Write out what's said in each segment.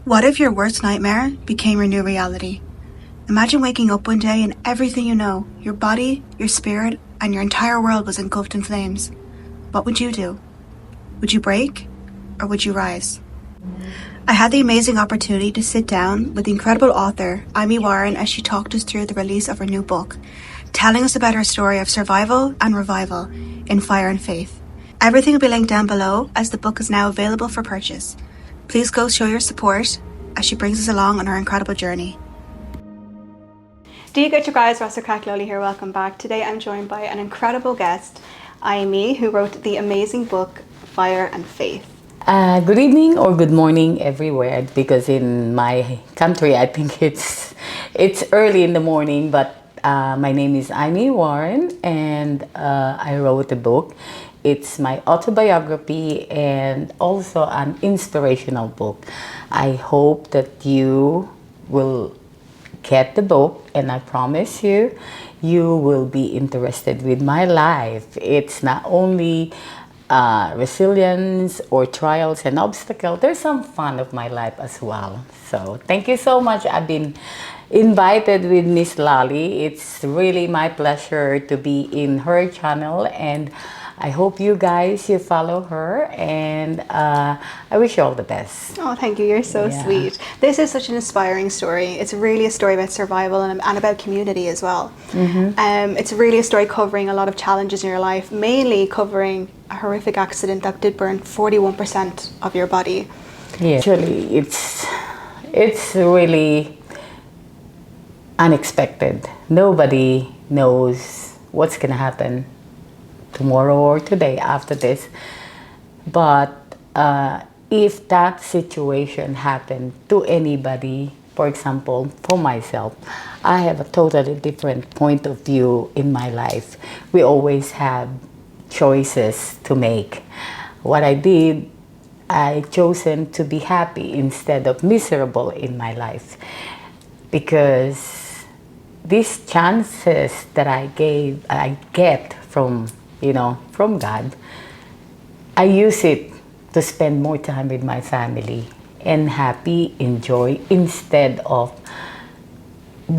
What if your worst nightmare became your new reality? Imagine waking up one day and everything you know, your body, your spirit, and your entire world was engulfed in flames. What would you do? Would you break or would you rise? I had the amazing opportunity to sit down with the incredible author, Imee Warren, as she talked us through the release of her new book, telling us about her story of survival and revival in Fire and Faith. Everything will be linked down below as the book is now available for purchase. Please go show your support as she brings us along on her incredible journey. Do you get your guys? Rossa Crack Loly here, welcome back. Today I'm joined by an incredible guest, Imee, who wrote the amazing book, Fire and Faith. Good evening or good morning everywhere, because in my country I think it's early in the morning, but my name is Imee Warren and I wrote a book. It's my autobiography and also an inspirational book. I hope that you will get the book, and I promise you, you will be interested with my life. It's not only resilience or trials and obstacles. There's some fun of my life as well. So thank you so much. I've been invited with Miss Loly. It's really my pleasure to be in her channel, and I hope you guys, you follow her, and I wish you all the best. Oh, thank you. You're so sweet. This is such an inspiring story. It's really a story about survival and about community as well. It's really a story covering a lot of challenges in your life, mainly covering a horrific accident that did burn 41% of your body. Yeah, actually, it's really unexpected. Nobody knows what's gonna happen tomorrow or today after this, but if that situation happened to anybody, for example, for myself, I have a totally different point of view in my life. We always have choices to make. What I did, I chosen to be happy instead of miserable in my life, because these chances that I get from from God, I use it to spend more time with my family and happy, enjoy, instead of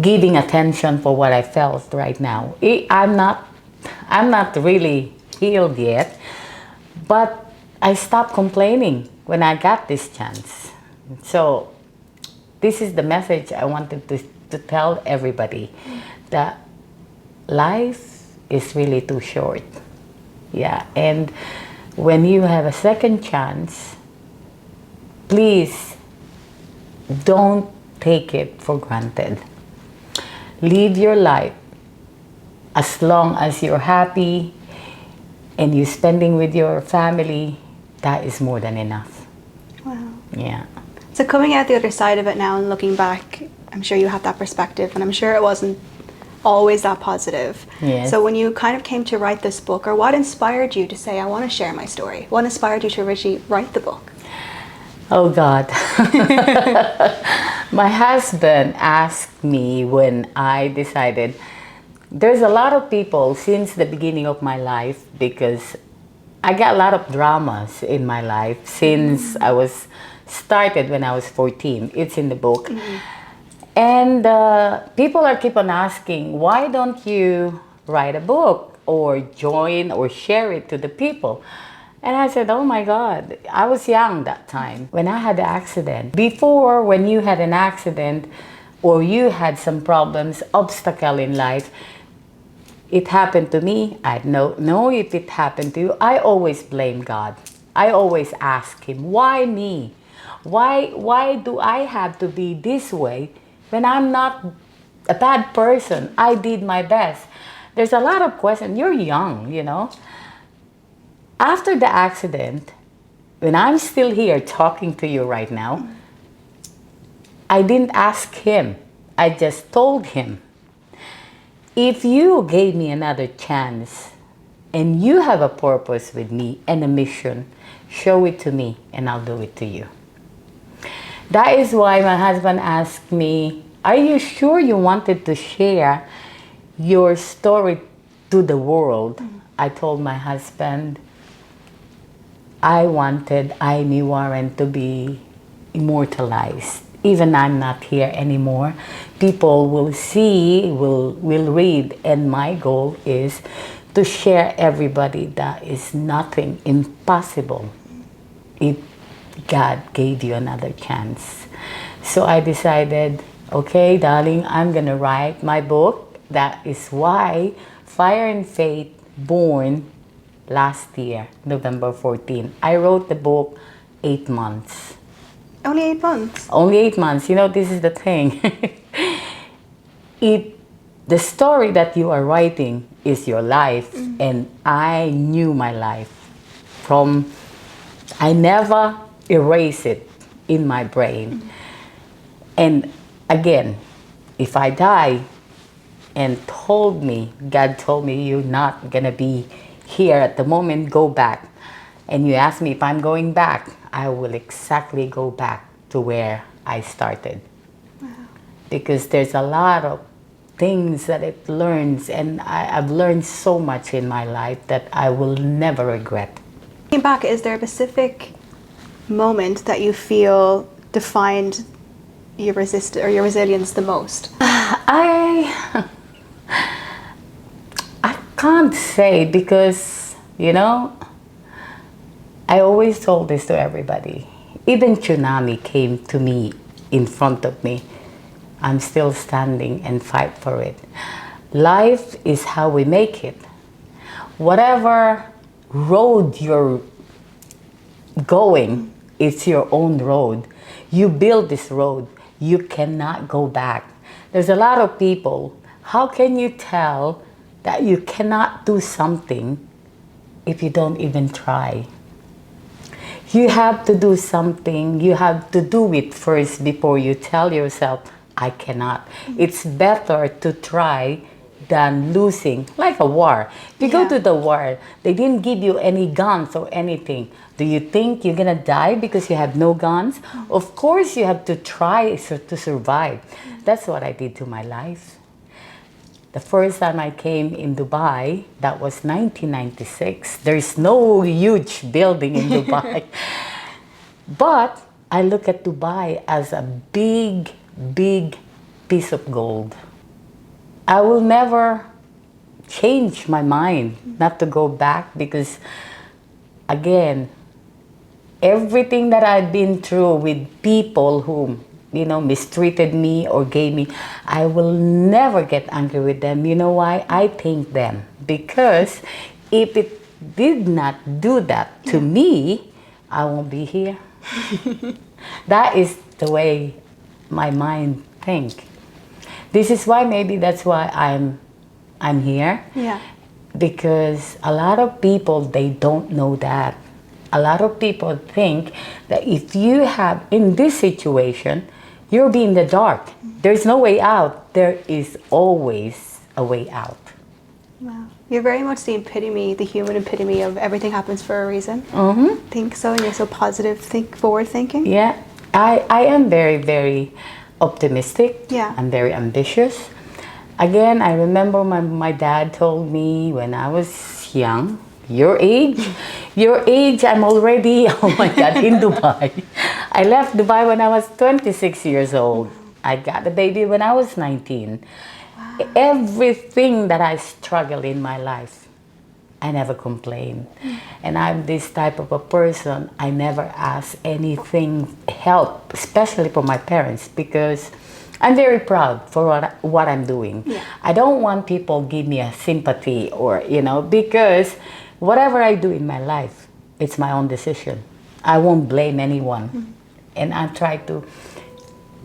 giving attention for what I felt right now. I'm not really healed yet, but I stopped complaining when I got this chance. So this is the message I wanted to tell everybody, that life is really too short. Yeah, and when you have a second chance, please don't take it for granted. Live your life as long as you're happy and you're spending with your family. That is more than enough. Wow. Yeah. So coming out the other side of it now and looking back, I'm sure you have that perspective, and I'm sure it wasn't always that positive. Yes. So when you kind of came to write this book, or what inspired you to say, I want to share my story? What inspired you to originally write the book? Oh God. My husband asked me when I decided, there's a lot of people since the beginning of my life, because I got a lot of dramas in my life since I was started when I was 14. It's in the book. And people are keep on asking, why don't you write a book or join or share it to the people? And I said, oh my God, I was young that time when I had the accident. Before, when you had an accident or you had some problems, obstacle in life, it happened to me. I don't know if it happened to you. I always blame God. I always ask Him, why me? Why do I have to be this way? When I'm not a bad person, I did my best. There's a lot of questions. You're young, After the accident, when I'm still here talking to you right now, I didn't ask Him. I just told Him, if you gave me another chance and you have a purpose with me and a mission, show it to me and I'll do it to you. That is why my husband asked me, are you sure you wanted to share your story to the world? I told my husband, I wanted Imee Warren to be immortalized. Even I'm not here anymore, people will see, will read, and my goal is to share everybody that is nothing impossible if God gave you another chance. So I decided, okay, darling, I'm gonna write my book. That is why Fire and Faith born last year, November 14. I wrote the book 8 months. Only 8 months. Only 8 months. You know, this is the thing. it, the story that you are writing is your life, and I knew my life from. I never erase it in my brain. And again, if I die and God told me, you're not gonna be here at the moment, go back. And you ask me if I'm going back, I will exactly go back to where I started. Wow. Because there's a lot of things that it learns, and I've learned so much in my life that I will never regret. Looking back, is there a specific moment that you feel defined your resilience the most? I can't say, because, you know, I always told this to everybody. Even tsunami came to me in front of me. I'm still standing and fight for it. Life is how we make it. Whatever road you're going, it's your own road. You build this road. You cannot go back. There's a lot of people. How can you tell that you cannot do something if you don't even try? You have to do something. You have to do it first before you tell yourself, I cannot. It's better to try than losing, like a war. If you go to the war, they didn't give you any guns or anything. Do you think you're gonna die because you have no guns? Of course you have to try to survive. That's what I did to my life. The first time I came in Dubai, that was 1996. There's no huge building in Dubai. But I look at Dubai as a big, big piece of gold. I will never change my mind not to go back, because, again, everything that I've been through with people who, you know, mistreated me or gave me, I will never get angry with them. You know why? I thank them, because if it did not do that to me, I won't be here. That is the way my mind thinks. This is why, maybe that's why I'm here. Yeah. Because a lot of people, they don't know that. A lot of people think that if you have, in this situation, you'll be in the dark. There's no way out. There is always a way out. Wow. You're very much the epitome, the human epitome of everything happens for a reason. Think so, and you're so positive, forward thinking. Yeah, I am very, very optimistic. Yeah. I'm very ambitious. Again, I remember my dad told me when I was young, your age, I'm already, oh my God, in Dubai. I left Dubai when I was 26 years old. I got a baby when I was 19. Wow. Everything that I struggled in my life, I never complained. And I'm this type of a person, I never ask anything help, especially from my parents, because I'm very proud for what I'm doing. Yeah. I don't want people give me a sympathy or, you know, because whatever I do in my life, it's my own decision. I won't blame anyone. And I try to,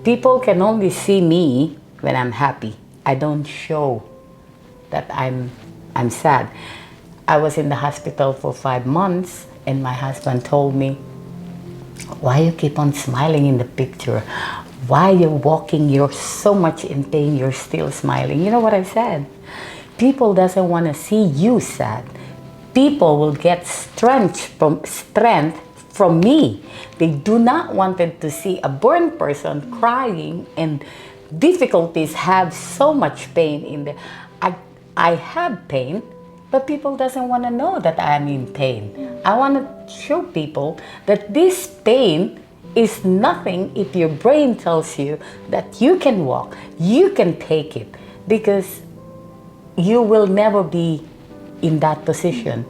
people can only see me when I'm happy. I don't show that I'm sad. I was in the hospital for 5 months, and my husband told me, why you keep on smiling in the picture? Why you're walking, you're so much in pain, you're still smiling. You know what I said? People doesn't want to see you sad. People will get strength from me. They do not want to see a burned person crying, and difficulties have so much pain in there. I have pain, but people doesn't want to know that I'm in pain. I want to show people that this pain is nothing if your brain tells you that you can walk, you can take it, because you will never be in that position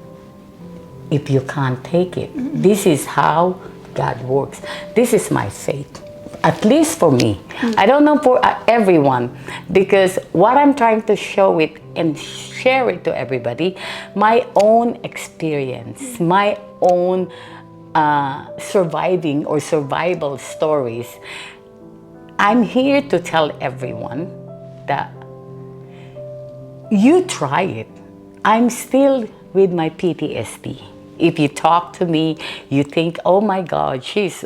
if you can't take it. This is how God works. This is my faith, at least for me. I don't know for everyone, because what I'm trying to show it and share it to everybody, my own experience, my own surviving or survival stories. I'm here to tell everyone that you try it. I'm still with my PTSD. If you talk to me, you think, oh my God, she's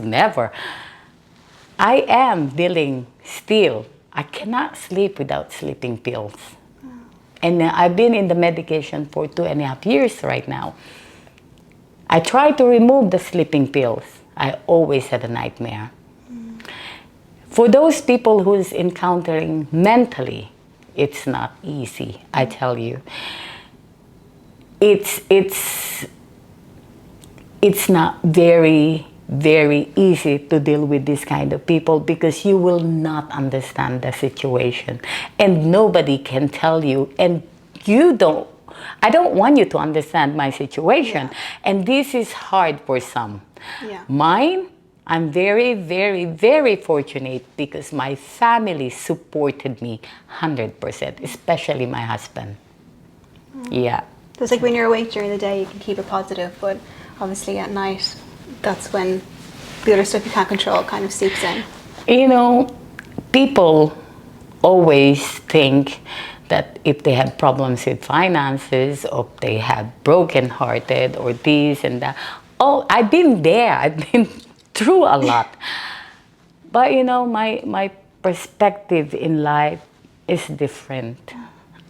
never. I am dealing still. I cannot sleep without sleeping pills. And I've been in the medication for 2.5 years right now. I tried to remove the sleeping pills. I always had a nightmare. For those people who's encountering mentally, it's not easy, I tell you. It's not very easy to deal with this kind of people, because you will not understand the situation and nobody can tell you, and I don't want you to understand my situation. And this is hard for some. Mine, I'm very fortunate, because my family supported me 100%, especially my husband. Yeah. So it's like when you're awake during the day, you can keep it positive, but obviously at night, that's when the other stuff you can't control kind of seeps in. You know, people always think that if they have problems with finances, or if they have broken-hearted, or this and that. Oh, I've been there. I've been through a lot. But you know, my perspective in life is different.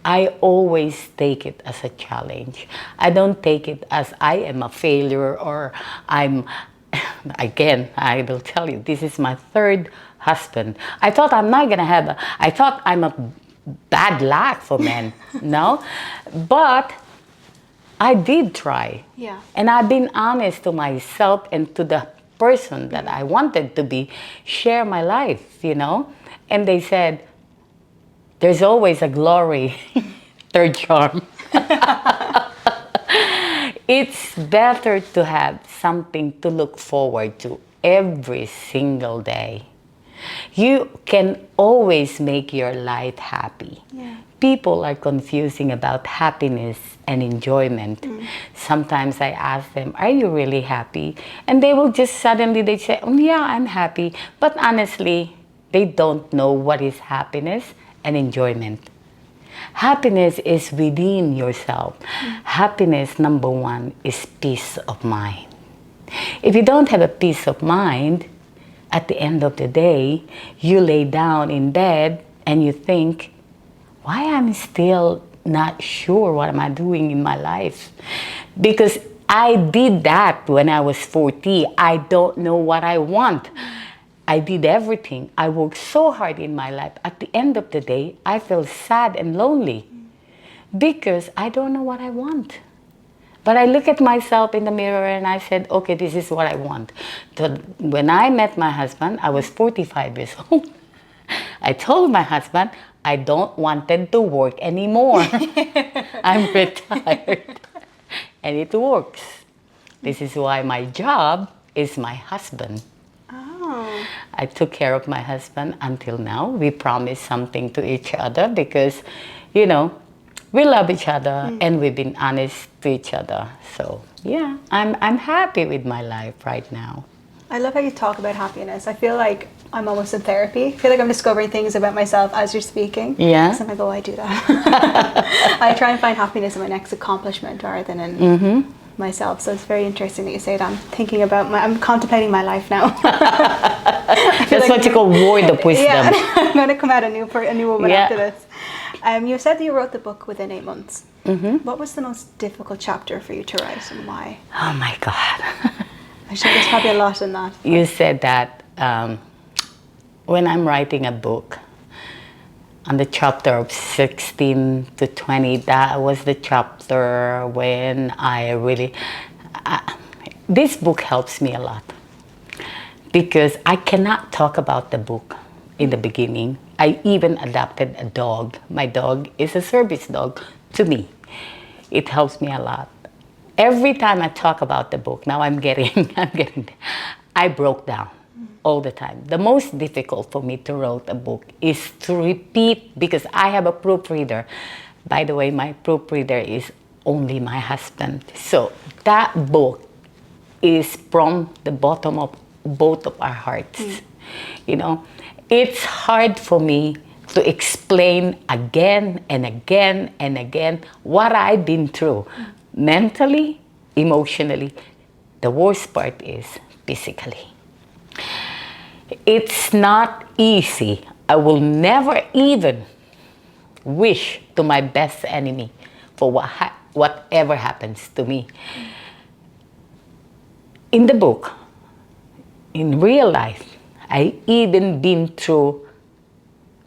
I always take it as a challenge. I don't take it as I am a failure, or again, I will tell you, this is my third husband. I thought I'm a bad luck for men, no? But I did try. And I've been honest to myself and to the person that I wanted to be, share my life, you know? And they said, there's always a glory, third charm. It's better to have something to look forward to every single day. You can always make your life happy. People are confusing about happiness and enjoyment. Sometimes I ask them, are you really happy? And they will just suddenly, they say, oh, yeah, I'm happy. But honestly, they don't know what is happiness and enjoyment. Happiness is within yourself. Happiness, number one, is peace of mind. If you don't have a peace of mind, at the end of the day, you lay down in bed and you think, why I'm still not sure what am I doing in my life? Because I did that when I was 40. I don't know what I want. I did everything. I worked so hard in my life. At the end of the day, I feel sad and lonely because I don't know what I want. But I look at myself in the mirror and I said, okay, this is what I want. So when I met my husband, I was 45 years old. I told my husband, I don't want to work anymore. I'm retired. And it works. This is why my job is my husband. Oh. I took care of my husband until now. We promised something to each other because, you know, we love each other and we've been honest to each other. So yeah, I'm happy with my life right now. I love how you talk about happiness. I feel like I'm almost in therapy. I feel like I'm discovering things about myself as you're speaking. Yeah. So I'm like, oh, I do that. I try and find happiness in my next accomplishment rather than in myself. So it's very interesting that you say that. I'm contemplating my life now. That's like what you call word of wisdom. Yeah, I'm going to come out a new woman after this. You said that you wrote the book within 8 months. What was the most difficult chapter for you to write and why? Oh my God. I think there's probably a lot in that. You said that when I'm writing a book, on the chapter of 16 to 20, that was the chapter when I really... this book helps me a lot. because I cannot talk about the book in the beginning. I even adopted a dog. My dog is a service dog to me. It helps me a lot. Every time I talk about the book, now I broke down all the time. The most difficult for me to write a book is to repeat, because I have a proofreader. By the way, my proofreader is only my husband. So that book is from the bottom of both of our hearts. You know, it's hard for me to explain again and again and again what I've been through, mentally, emotionally. The worst part is physically. It's not easy. I will never even wish to my best enemy for whatever happens to me. In the book, in real life, I even been through,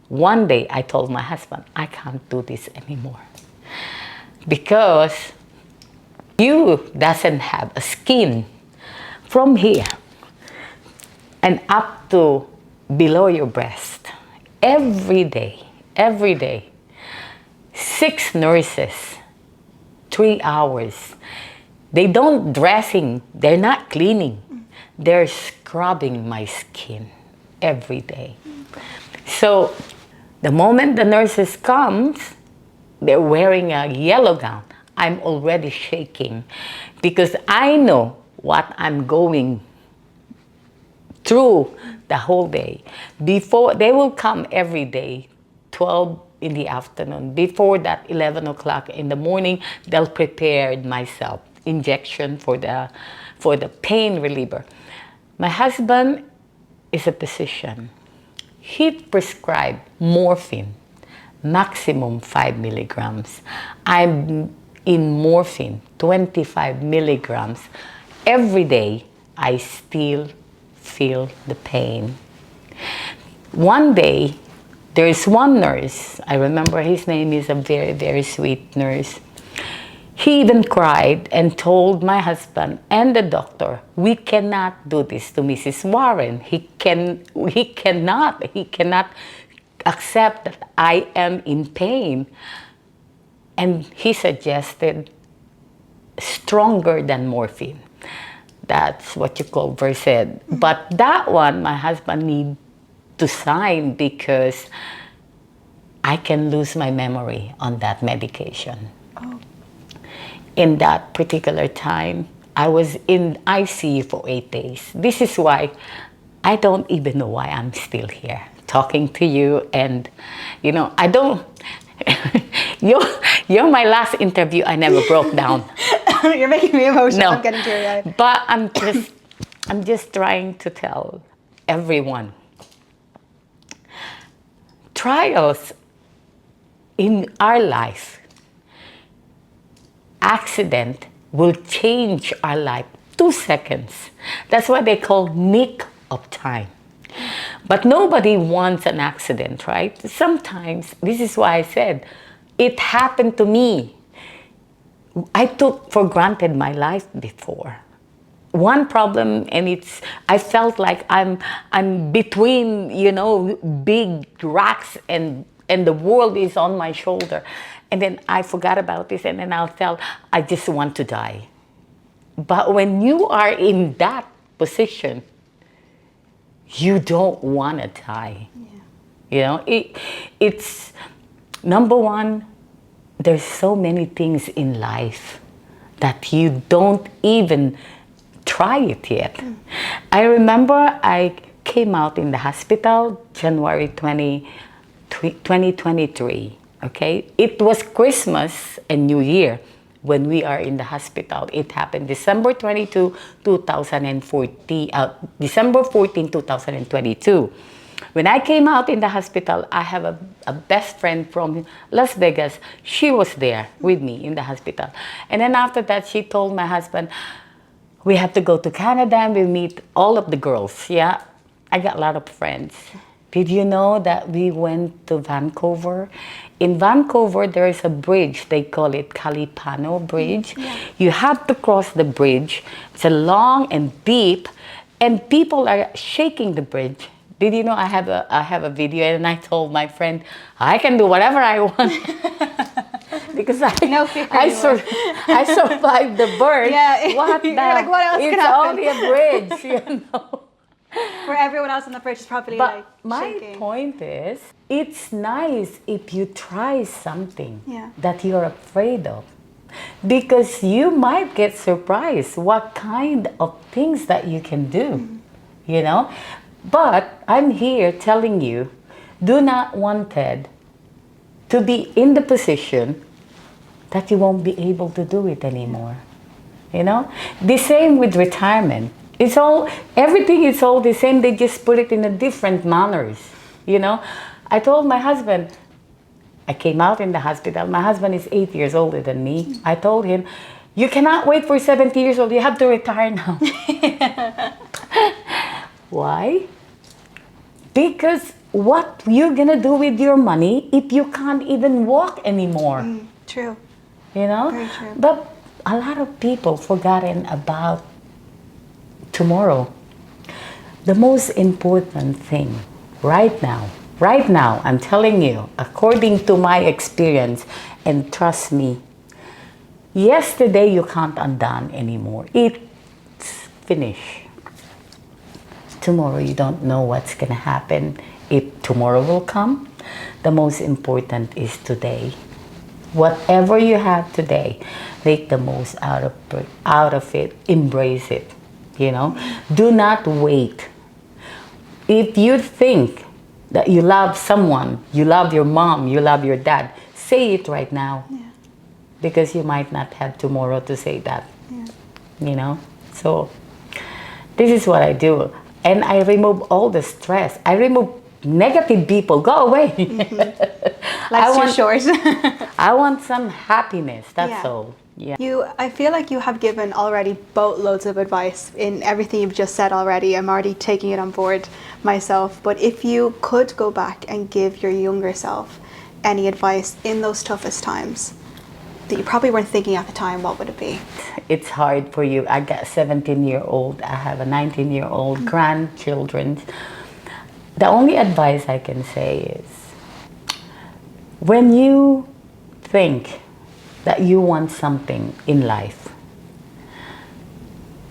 one day I told my husband, I can't do this anymore. Because you doesn't have a skin from here and up to below your breast. Every day, 6 nurses, 3 hours. They don't dressing, they're not cleaning. They're scrubbing my skin every day. So the moment the nurses comes, they're wearing a yellow gown. I'm already shaking because I know what I'm going through the whole day. Before, they will come every day, 12 in the afternoon. Before that, 11 o'clock in the morning, they'll prepare myself injection for the pain reliever. My husband is a physician. He prescribed morphine, maximum 5 milligrams. I'm in morphine, 25 milligrams. Every day, I still feel the pain. One day, there is one nurse, I remember his name is a very, very sweet nurse. He even cried and told my husband and the doctor, we cannot do this to Mrs. Warren. He cannot accept that I am in pain. And he suggested stronger than morphine. That's what you call Versed. But that one, my husband need to sign because I can lose my memory on that medication. Oh. In that particular time, I was in ICU for 8 days. This is why I don't even know why I'm still here talking to you. And, you know, I don't, you're my last interview, I never broke down. You're making me emotional. No. I'm getting teary-eyed. But I'm just trying to tell everyone, trials in our life, accident will change our life 2 seconds. That's why they call nick of time. But nobody wants an accident, right? Sometimes, this is why I said, it happened to me. I took for granted my life before. One problem, and I felt like I'm between, you know, big rocks and the world is on my shoulder. And then I forgot about this, and then I felt I just want to die. But when you are in that position, you don't want to die. Yeah. You know, it's number one, there's so many things in life that you don't even try it yet. I remember I came out in the hospital January 2023. Okay, it was Christmas and New Year when we are in the hospital. It happened December 22, 2014, December 14, 2022. When I came out in the hospital, I have a best friend from Las Vegas. She was there with me in the hospital. And then after that, she told my husband, we have to go to Canada and we meet all of the girls. Yeah, I got a lot of friends. Did you know that we went to Vancouver? In Vancouver, there is a bridge. They call it Kalipano Bridge. Yeah. You have to cross the bridge. It's a long and deep. and people are shaking the bridge. Did you know I have a video, and I told my friend I can do whatever I want because No fear I survived the bird. Yeah. What You're like, what else it's can happen? only a bridge, you know. Where everyone else on the bridge is probably But like my shaking. point is, it's nice if you try something Yeah. that you're afraid of, because you might get surprised what kind of things that you can do, you know. But I'm here telling you, do not want it to be in the position that you won't be able to do it anymore. You know, the same with retirement. It's all, everything is all the same. They just put it in a different manners. You know, I told my husband, I came out in the hospital. My husband is 8 years older than me. I told him, you cannot wait for 70 years old. You have to retire now. Why? Because what you're gonna do with your money if you can't even walk anymore? True. You know? Very true. But a lot of people forgotten about tomorrow. The most important thing right now, I'm telling you, according to my experience, and trust me, yesterday you can't undo anymore. It's finished. Tomorrow you don't know what's gonna happen. If tomorrow will come, the most important is today. Whatever you have today, make the most out of it. Embrace it. You know, do not wait. If you think that you love someone, you love your mom, you love your dad, say it right now. Yeah. Because you might not have tomorrow to say that. Yeah. You know, so this is what I do, and I remove all the stress. I remove negative people. Go away. Life's too short. I want some happiness. That's Yeah. all. Yeah. I feel like you have given already boatloads of advice in everything you've just said already. I'm already taking it on board myself. But if you could go back and give your younger self any advice in those toughest times that you probably weren't thinking at the time, what would it be? It's hard for you. I got a 17-year-old. I have a 19-year-old grandchildren. The only advice I can say is, when you think that you want something in life,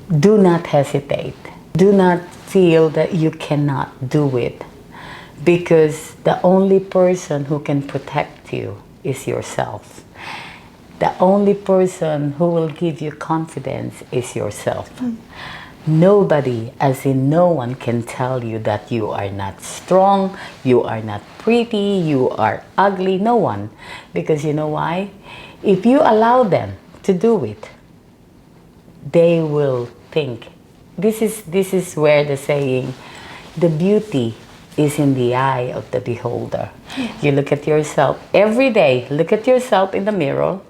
do not hesitate. Do not feel that you cannot do it, because the only person who can protect you is yourself. The only person who will give you confidence is yourself. Nobody, as in no one, can tell you that you are not strong, you are not pretty, you are ugly. No one. Because you know why? If you allow them to do it, they will think. This is where the saying, the beauty is in the eye of the beholder. You look at yourself every day, look at yourself in the mirror,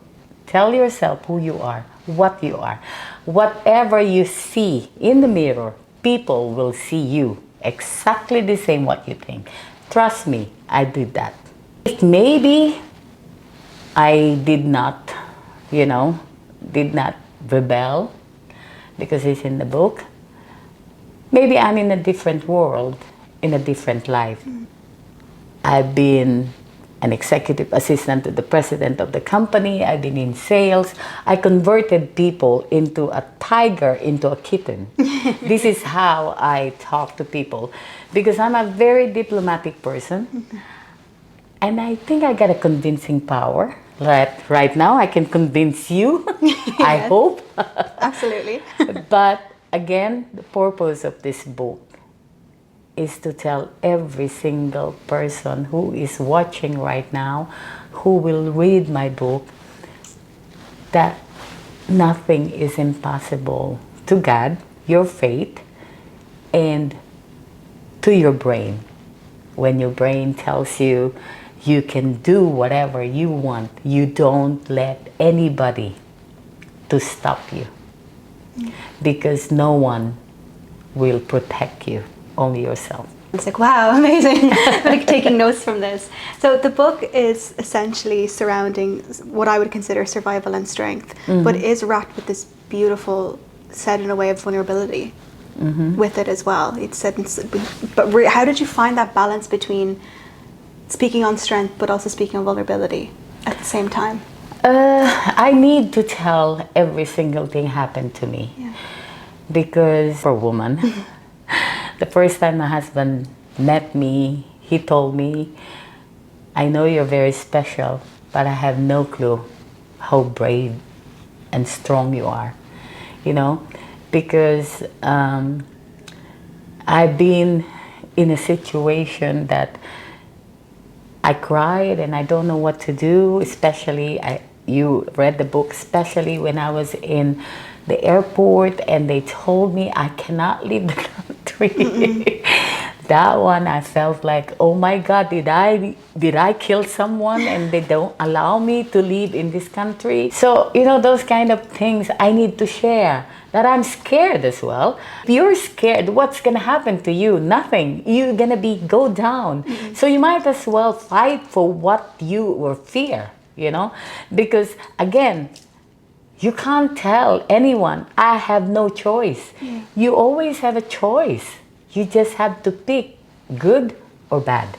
tell yourself who you are, what you are. Whatever you see in the mirror, people will see you exactly the same what you think. Trust me, I did that. If maybe I did not, did not rebel, because it's in the book, maybe I'm in a different world, in a different life. I've been an executive assistant to the president of the company. I've been in sales. I converted people into a tiger, into a kitten. This is how I talk to people, because I'm a very diplomatic person. And I think I got a convincing power. Right now I can convince you, I hope. Absolutely. But again, the purpose of this book is to tell every single person who is watching right now, who will read my book, that nothing is impossible to God, your faith, and to your brain. When your brain tells you you can do whatever you want, you don't let anybody to stop you, because no one will protect you, only yourself. It's like, wow, amazing. Like taking notes from this. So the book is essentially surrounding what I would consider survival and strength, but is wrapped with this beautiful, said in a way of vulnerability. with it as well. It said, but how did you find that balance between speaking on strength but also speaking on vulnerability at the same time? I need to tell every single thing happened to me. Yeah. Because for a woman, the first time my husband met me, he told me, I know you're very special, but I have no clue how brave and strong you are, you know, because I've been in a situation that I cried and I don't know what to do, especially, you read the book, especially when I was in the airport and they told me I cannot leave the country. That one I felt like, oh my God, did I kill someone and they don't allow me to live in this country? So, you know, those kind of things I need to share, that I'm scared as well. If you're scared, what's gonna happen to you? Nothing. You're gonna go down. So you might as well fight for what you or fear, you know? Because again, you can't tell anyone, I have no choice. You always have a choice. You just have to pick good or bad.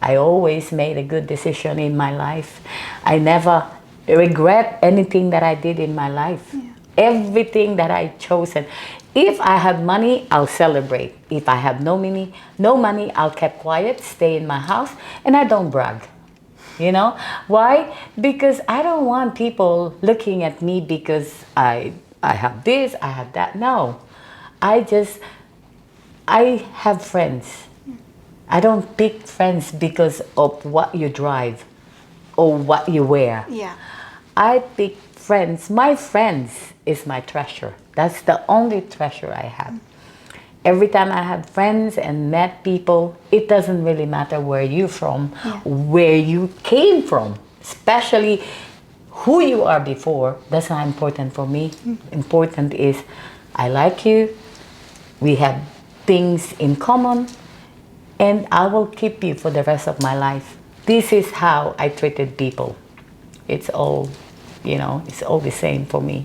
I always made a good decision in my life. I never regret anything that I did in my life. Everything that I chosen. If I have money, I'll celebrate. If I have no money, I'll keep quiet, stay in my house, and I don't brag. You know why? Because I don't want people looking at me because I have this, I have that. No, I have friends. I don't pick friends because of what you drive or what you wear. Yeah. I pick friends. My friends is my treasure. That's the only treasure I have. Every time I have friends and met people, it doesn't really matter where you're from, where you came from, especially who you are before. That's not important for me. Important is I like you, we have things in common, and I will keep you for the rest of my life. This is how I treated people. It's all, you know, it's all the same for me.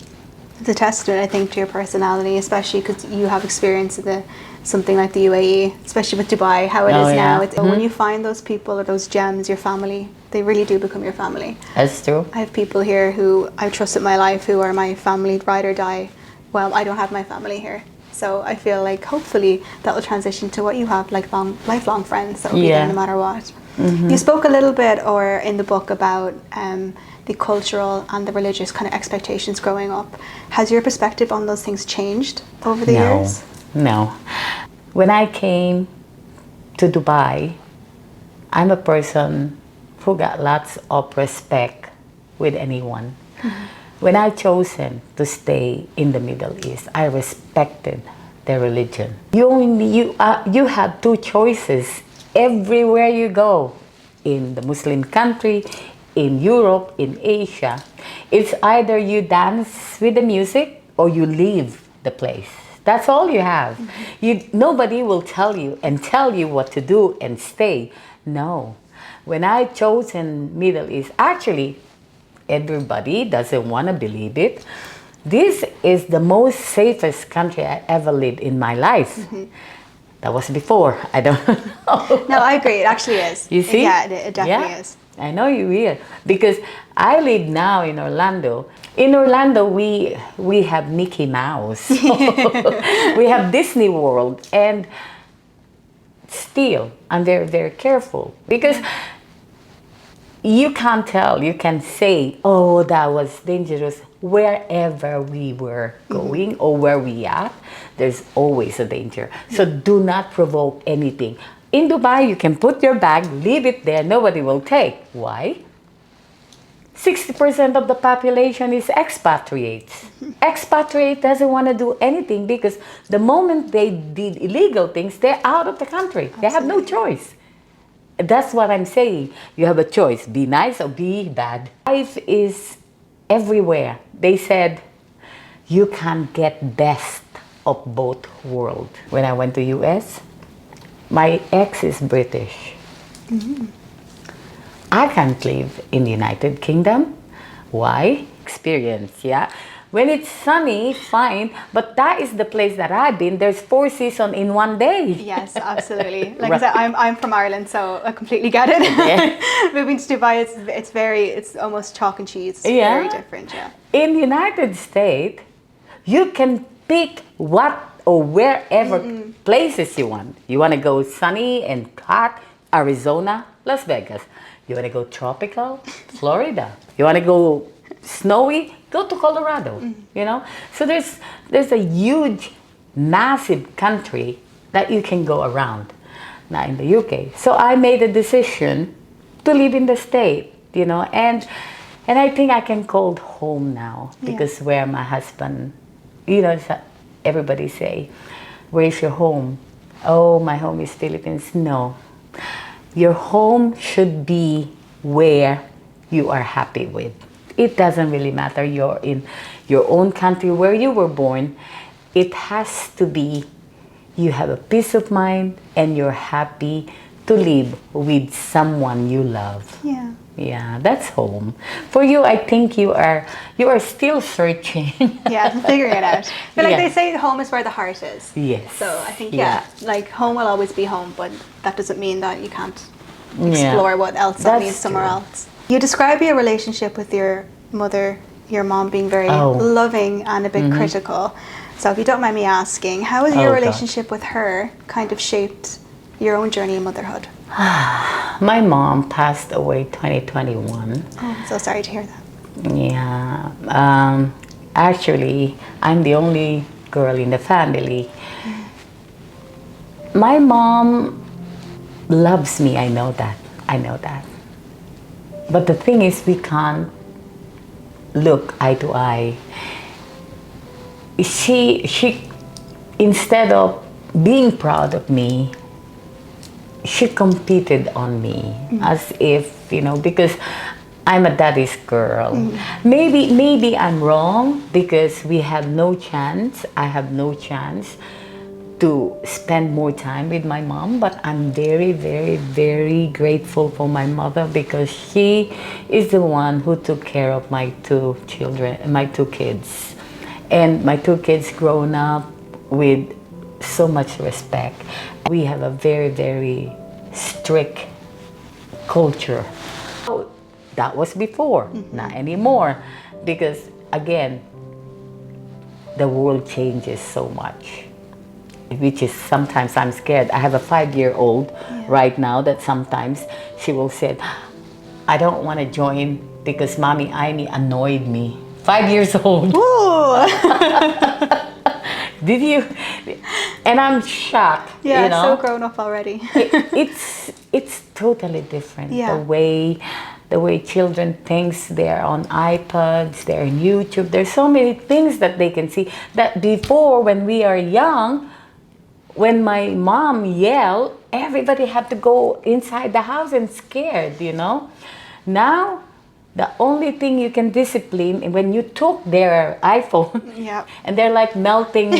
It's a testament, I think, to your personality, especially because you have experience in something like the UAE, especially with Dubai, how it is now. It's, when you find those people or those gems, your family, they really do become your family. That's true. I have people here who I trust in my life who are my family, ride or die. Well, I don't have my family here. So I feel like hopefully that will transition to what you have, like lifelong friends that will be there no matter what. You spoke a little bit or in the book about the cultural and the religious kind of expectations growing up. Has your perspective on those things changed over the years? No. When I came to Dubai, I'm a person who got lots of respect with anyone. When I chosen to stay in the Middle East, I respected their religion. You have two choices everywhere you go, in the Muslim country, in Europe, in Asia. It's either you dance with the music or you leave the place. That's all you have. Nobody will tell you what to do and stay. No. When I chose in Middle East, actually, everybody doesn't want to believe it. This is the most safest country I ever lived in my life. That was before. I don't know. No, I agree. It actually is. You see? Yeah, it definitely is. I know you will. Because I live now in Orlando. In Orlando, we have Mickey Mouse. We have Disney World. And still, I'm very, very careful. Because you can't tell, you can say, oh, that was dangerous. Wherever we were going or where we are, there's always a danger. So do not provoke anything. In Dubai, you can put your bag, leave it there, nobody will take. Why? 60% of the population is expatriates. Expatriate doesn't want to do anything because the moment they did illegal things, they're out of the country. They have no choice. That's what I'm saying. You have a choice. Be nice or be bad. Life is everywhere. They said you can get best of both worlds. When I went to US, my ex is British. I can't live in the United Kingdom. Why? Experience, yeah. When it's sunny, fine, but that is the place that I've been. There's 4 seasons in one day. Yes, absolutely. Like Right. I said, I'm from Ireland, so I completely get it. Yeah. Moving to Dubai, it's almost chalk and cheese. It's Yeah. very different, yeah. In United States, you can pick what or wherever places you want. You want to go sunny and hot, Arizona, Las Vegas. You want to go tropical, Florida. You want to go snowy, go to Colorado. You know, so there's a huge, massive country that you can go around. Now in the UK, so I made a decision to live in the state. You know, and I think I can call it home now because where my husband, you know, everybody say, where's your home? Oh, my home is Philippines. No, your home should be where you are happy with. It doesn't really matter you're in your own country where you were born. It has to be you have a peace of mind and you're happy to live with someone you love. Yeah. Yeah, that's home. For you, I think you are still searching. Yeah, I'm figuring it out. But like Yeah. they say, home is where the heart is. Yes. So I think, Yeah. like home will always be home, but that doesn't mean that you can't Yeah. explore what else that That's means somewhere true. else. You describe your relationship with your mom being very Oh. loving and a bit critical. So if you don't mind me asking, how has your Oh, God. relationship with her kind of shaped your own journey in motherhood? My mom passed away 2021. Oh, I'm so sorry to hear that. Yeah. Actually, I'm the only girl in the family. My mom loves me. I know that. I know that. But the thing is, we can't look eye to eye. She instead of being proud of me, she competed on me as if, you know, because I'm a daddy's girl. Maybe I'm wrong because we have no chance. I have no chance to spend more time with my mom, but I'm very, very, very grateful for my mother because she is the one who took care of my 2 children, my 2 kids. And my 2 kids grown up with so much respect. We have a very, very strict culture. That was before, not anymore. Because again, the world changes so much. Which is sometimes I'm scared. I have a 5-year-old right now that sometimes she will say, I don't want to join because Mommy Imee annoyed me. 5 years old. Ooh. Did you? And I'm shocked. Yeah, you know? so grown up already. It's totally different. Yeah. The way children thinks, they're on iPads, they're on YouTube. There's so many things that they can see that before, when we are young, when my mom yelled, everybody had to go inside the house and scared, you know. Now, the only thing you can discipline when you took their iPhone, Yeah. and they're like melting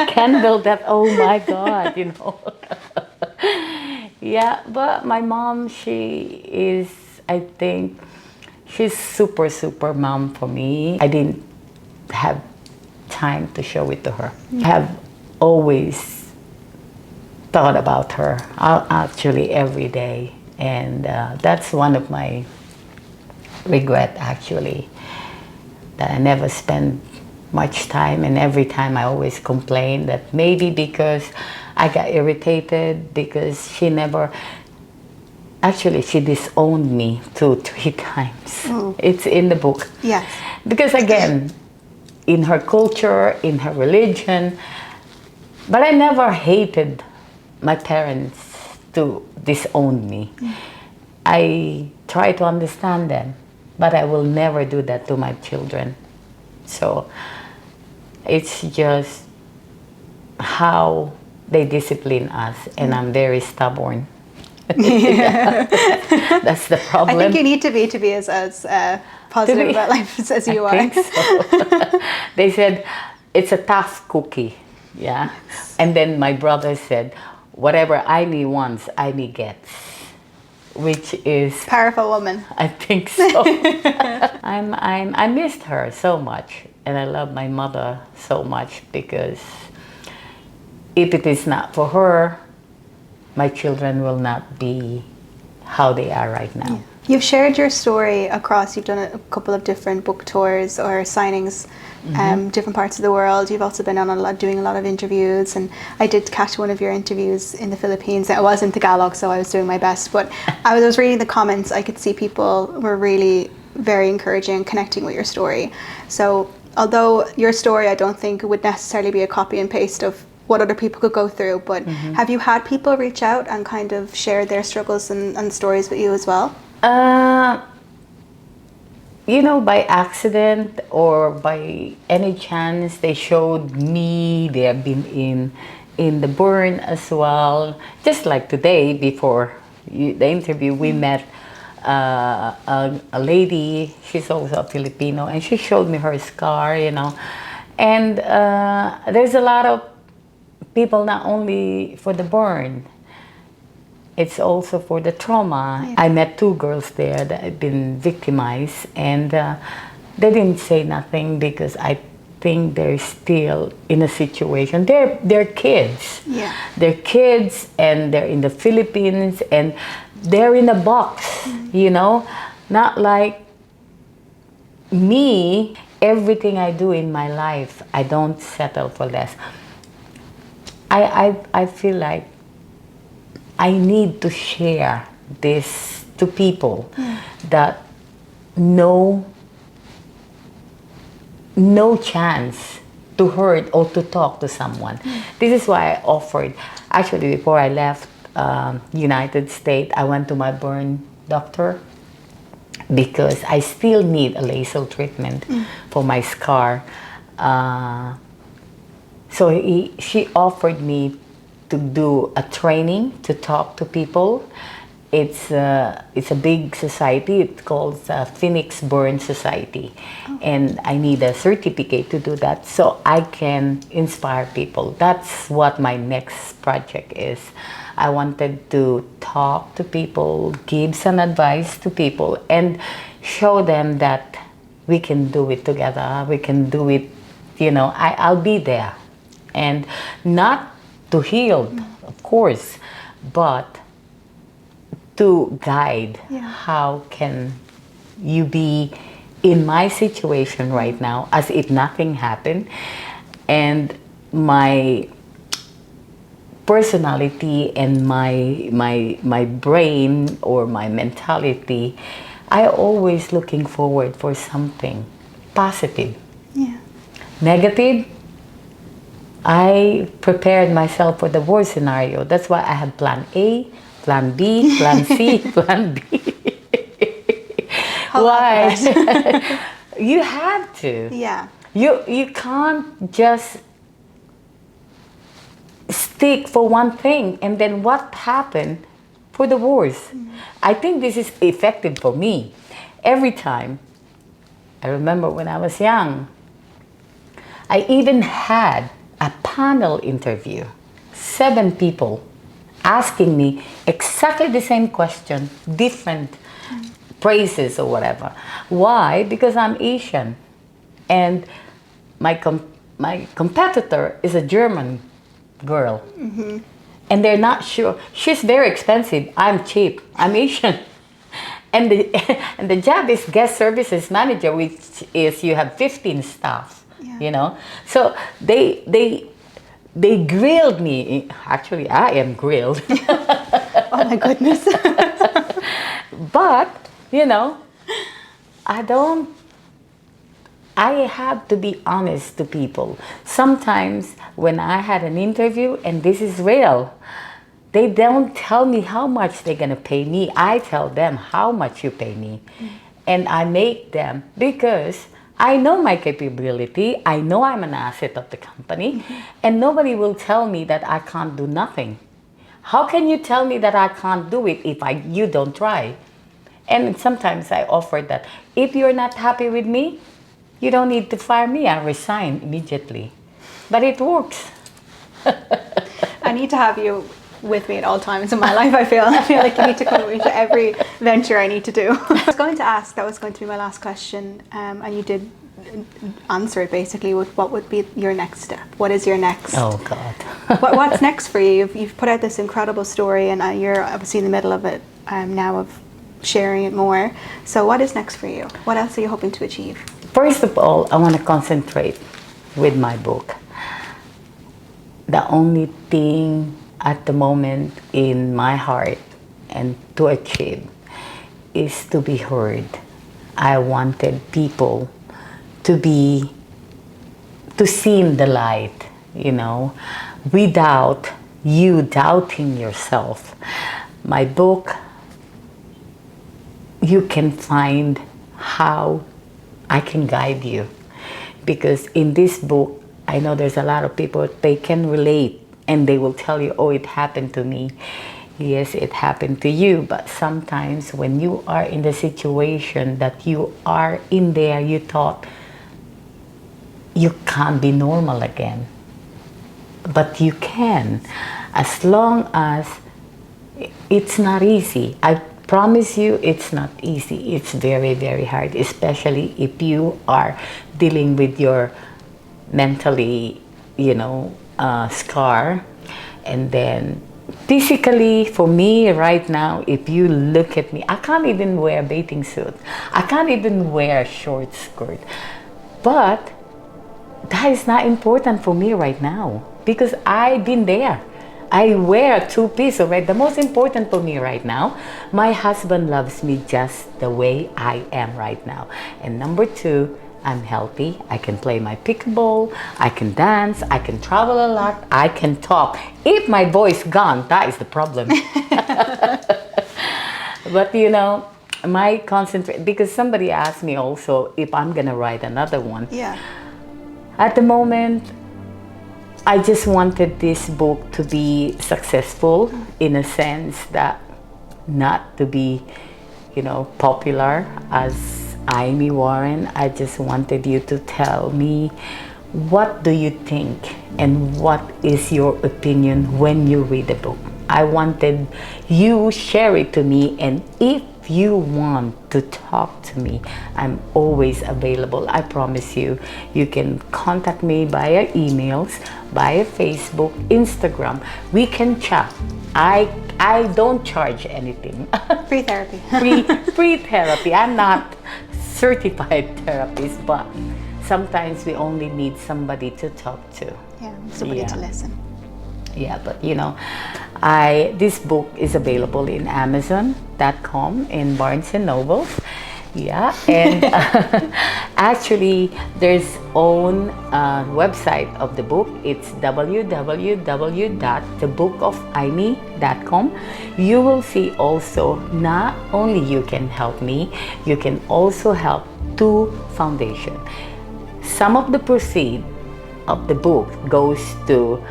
candle that, oh my God, you know. Yeah, but my mom, she is, I think, she's super, super mom for me. I didn't have time to show it to her. I have always thought about her, actually every day. And that's one of my regret, actually, that I never spent much time, and every time I always complain that maybe because I got irritated because she never, actually she disowned me 2-3 times. Oh. It's in the book. Yes. Because again, in her culture, in her religion, but I never hated my parents to disown me. I try to understand them, but I will never do that to my children. So it's just how they discipline us, and I'm very stubborn. That's the problem. I think you need to be as positive about life as you I are. think so. They said it's a tough cookie, yeah. And then my brother said, whatever Imee wants, Imee gets, which is Powerful woman. I think so. I missed her so much, and I love my mother so much, because if it is not for her, my children will not be how they are right now. Yeah. You've shared your story across, you've done a couple of different book tours or signings, different parts of the world. You've also been on doing a lot of interviews, and I did catch one of your interviews in the Philippines. It was in Tagalog, so I was doing my best, but I was reading the comments, I could see people were really very encouraging and connecting with your story. So although your story I don't think would necessarily be a copy and paste of what other people could go through, but have you had people reach out and kind of share their struggles and stories with you as well? By accident or by any chance, they showed me. They have been in the burn as well. Just like today, before the interview, we met a lady. She's also a Filipino, and she showed me her scar. And there's a lot of people, not only for the burn. It's also for the trauma. Yeah. I met 2 girls there that had been victimized, and they didn't say nothing because I think they're still in a situation. They're kids. Yeah. They're kids, and they're in the Philippines, and they're in a box, Not like me. Everything I do in my life, I don't settle for less. I feel like I need to share this to people that no chance to hurt or to talk to someone. This is why I offered. Actually, before I left United States, I went to my burn doctor because I still need a laser treatment for my scar. So she offered me to do a training to talk to people. It's a big society. It's called Phoenix Burn Society, and I need a certificate to do that so I can inspire people. That's what my next project is. I wanted to talk to people, give some advice to people, and show them that we can do it together. We can do it. I'll be there, and not to heal, of course, but to guide. How can you be in my situation right now as if nothing happened, and my personality and my brain or my mentality, I always looking forward for something positive. Negative, I prepared myself for the worst scenario. That's why I have plan A, plan B, plan C, plan D. Why? You have to. Yeah. You can't just stick for one thing and then what happened for the worst. I think this is effective for me. Every time, I remember when I was young, I even had a panel interview, 7 people asking me exactly the same question, different phrases or whatever. Why? Because I'm Asian, and my competitor is a German girl, and they're not sure. She's very expensive. I'm cheap. I'm Asian, and the job is guest services manager, which is you have 15 staff. So they grilled me. Actually, I am grilled. Oh my goodness. But I have to be honest to people. Sometimes when I had an interview, and this is real, they don't tell me how much they're gonna pay me. I tell them how much you pay me, and I make them, because I know my capability. I know I'm an asset of the company, and nobody will tell me that I can't do nothing. How can you tell me that I can't do it if you don't try? And sometimes I offer that if you're not happy with me, you don't need to fire me. I resign immediately. But it works. I need to have you with me at all times in my life. I feel like you need to come with me to every venture I need to do. I was going to ask, that was going to be my last question, and you did answer it basically with what would be your next step. What is your next? Oh God. What's next for you? You've put out this incredible story, and you're obviously in the middle of it now, of sharing it more. So what is next for you? What else are you hoping to achieve? First of all, I want to concentrate with my book. The only thing at the moment in my heart and to achieve is to be heard. I wanted people to see the light, without you doubting yourself. My book, you can find how I can guide you, because in this book, I know there's a lot of people, they can relate and they will tell you, oh, it happened to me. Yes, it happened to you, but sometimes when you are in the situation that you are in there, you thought you can't be normal again. But you can, as long as it's not easy. I promise you it's not easy. It's very, very hard, especially if you are dealing with your mentally, scar. And then physically, for me right now, if you look at me, I can't even wear a bathing suit. I can't even wear a short skirt. But that is not important for me right now, because I've been there. I wear a two-piece already. The most important for me right now, my husband loves me just the way I am right now. And number two, I'm healthy. I can play my pickleball. I can dance. I can travel a lot. I can talk. If my voice gone, that is the problem. But my concentrate, because somebody asked me also if I'm gonna write another one. Yeah. At the moment, I just wanted this book to be successful, in a sense that not to be, popular as Imee Warren. I just wanted you to tell me, what do you think and what is your opinion when you read the book? I wanted you share it to me, and if you want to talk to me, I'm always available. I promise you, you can contact me via emails, via Facebook, Instagram. We can chat. I don't charge anything. Free therapy. free therapy. I'm not certified therapist, but sometimes we only need somebody to talk to. Yeah, somebody to listen. Yeah, but this book is available in Amazon.com, in Barnes and Nobles. Yeah, and actually, there's own website of the book. It's www.thebookofimee.com. You will see also, not only you can help me, you can also help two foundations. Some of the proceeds of the book goes to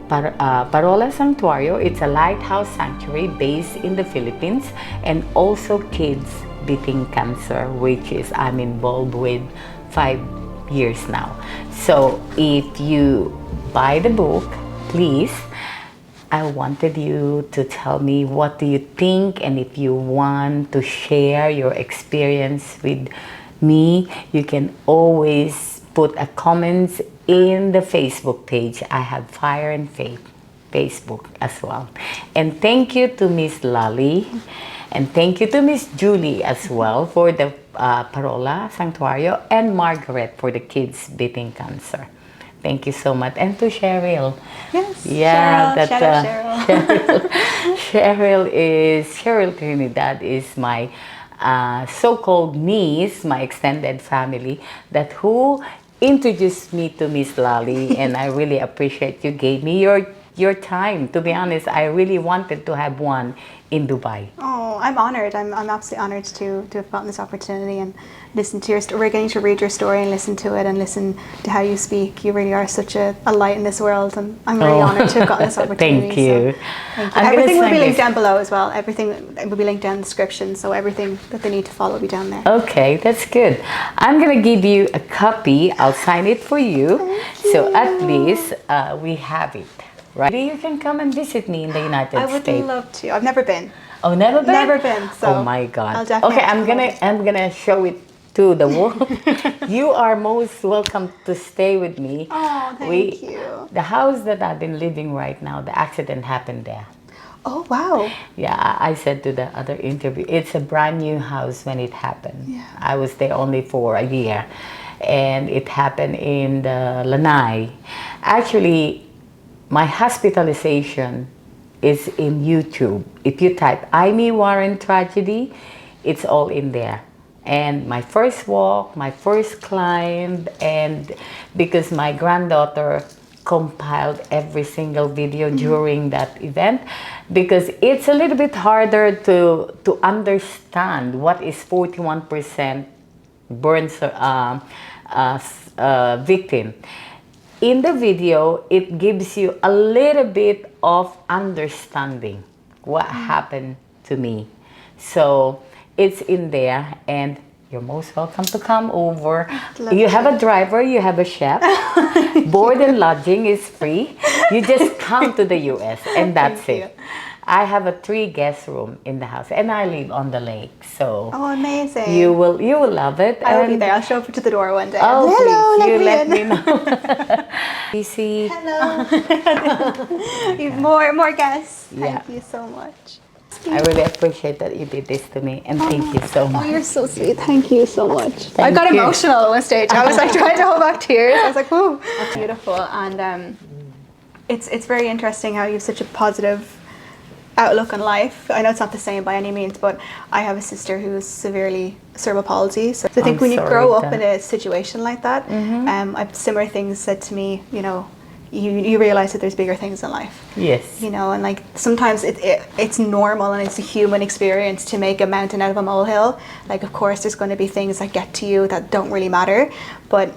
Parola Santuario. It's a lighthouse sanctuary based in the Philippines, and also Kids Beating Cancer, which is I'm involved with 5 years now. So if you buy the book, please, I wanted you to tell me what do you think, and if you want to share your experience with me, you can always put a comments in the Facebook page. I have Fire and Faith Facebook as well. And thank you to Miss Loly, and thank you to Miss Julie as well for the Parola Santuario, and Margaret for the Kids Beating Cancer. Thank you so much. And to Cheryl. Yes. Yeah, Cheryl. Cheryl Trinidad is my so-called niece, my extended family, that who introduced me to Miss Loly, and I really appreciate you gave me your time. To be honest, I really wanted to have one in Dubai. Oh, I'm honored. I'm absolutely honored to have gotten this opportunity and listen to your story. We're getting to read your story and listen to it and listen to how you speak. You really are such a light in this world, and I'm really honored to have gotten this opportunity. Thank you. So, thank you. Everything will be linked down below as well. Everything will be linked down in the description, so everything that they need to follow will be down there. Okay, that's good. I'm going to give you a copy. I'll sign it for you. So at least we have it. Right? You can come and visit me in the United States. I would love to. I've never been. Oh, never been? Never been. So oh my God. I'll definitely okay, I'm gonna show it to the world. You are most welcome to stay with me. Oh, thank you. The house that I've been living right now, the accident happened there. Oh, wow. Yeah, I said to the other interview, it's a brand new house when it happened. Yeah. I was there only for a year, and it happened in the Lanai. Actually, my hospitalization is in YouTube. If you type Imee Warren tragedy, it's all in there. And my first walk, my first climb, and because my granddaughter compiled every single video during that event, because it's a little bit harder to understand what is 41% burn victim. In the video, it gives you a little bit of understanding what happened to me. So it's in there, and you're most welcome to come over. You have a driver, you have a chef. Board and lodging is free. You just come to the US, and that's it. I have a 3-guest room in the house, and I live on the lake. So amazing! You will love it. I will be there. I'll show up to the door one day. Oh, hello, please, you let me know. Easy. Hello. more guests. Thank you so much. I really appreciate that you did this to me, and thank you so much. Oh, you're so sweet. Thank you so much. I got emotional on stage. I was like trying to hold back tears. I was like, "Whoa, beautiful!" And it's very interesting how you have such a positive outlook on life. I know it's not the same by any means, but I have a sister who's severely cerebral palsy. So I think when you grow up in a situation like that, I've similar things said to me. You know, you realize that there's bigger things in life. Yes. You know, and like sometimes it's normal and it's a human experience to make a mountain out of a molehill. Like, of course, there's going to be things that get to you that don't really matter, but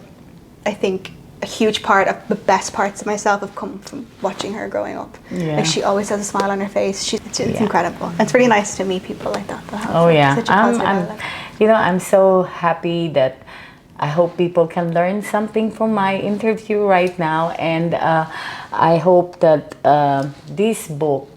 I think a huge part of the best parts of myself have come from watching her growing up. Yeah. Like, she always has a smile on her face. It's incredible. And it's really nice to meet people like that. Such a positive outlook. You know, I'm so happy that I hope people can learn something from my interview right now, and I hope that this book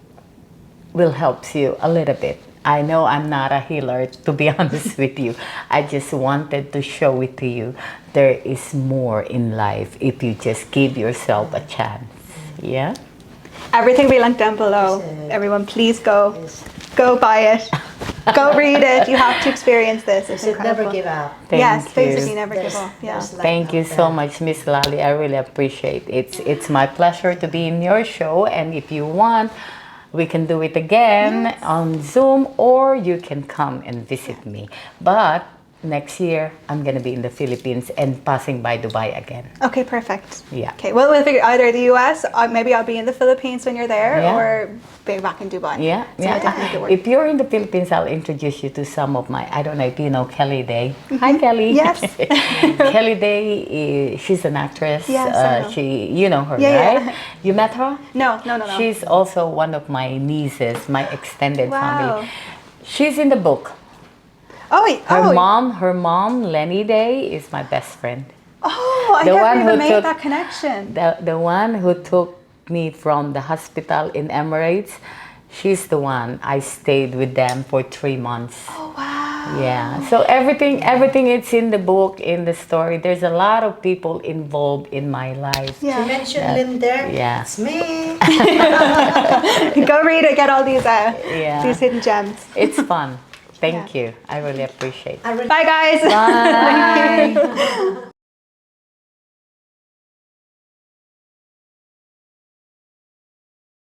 will help you a little bit. I know I'm not a healer, to be honest with you. I just wanted to show it to you. There is more in life if you just give yourself a chance. Yeah? Everything will be linked down below. Everyone, please go. Go buy it. Go read it. You have to experience this. It's incredible. Never give up. Yes, basically never give up. Yeah. Thank you so much, Miss Loly. I really appreciate it. It's my pleasure to be in your show, and if you want, we can do it again on Zoom, or you can come and visit me. But next year, I'm going to be in the Philippines and passing by Dubai again. Okay, perfect. Yeah. Okay, well, we'll figure either the US, maybe I'll be in the Philippines when you're there, or be back in Dubai. Yeah, so if you're in the Philippines, I'll introduce you to some of my, I don't know if you know Kelly Day. Hi, Kelly. Yes. Kelly Day, she's an actress. Yes, you know her, right? Yeah. You met her? No. She's also one of my nieces, my extended family. She's in the book. Her mom, Lenny Day, is my best friend. Oh, I never even made that connection. The one who took me from the hospital in Emirates, she's the one. I stayed with them for 3 months. Oh, wow. Yeah. So everything is in the book, in the story. There's a lot of people involved in my life. Yeah. You mentioned Lynn there. Yeah. It's me. Go read it. Get all these hidden gems. It's fun. Thank you. I really appreciate it. Bye, guys. Bye.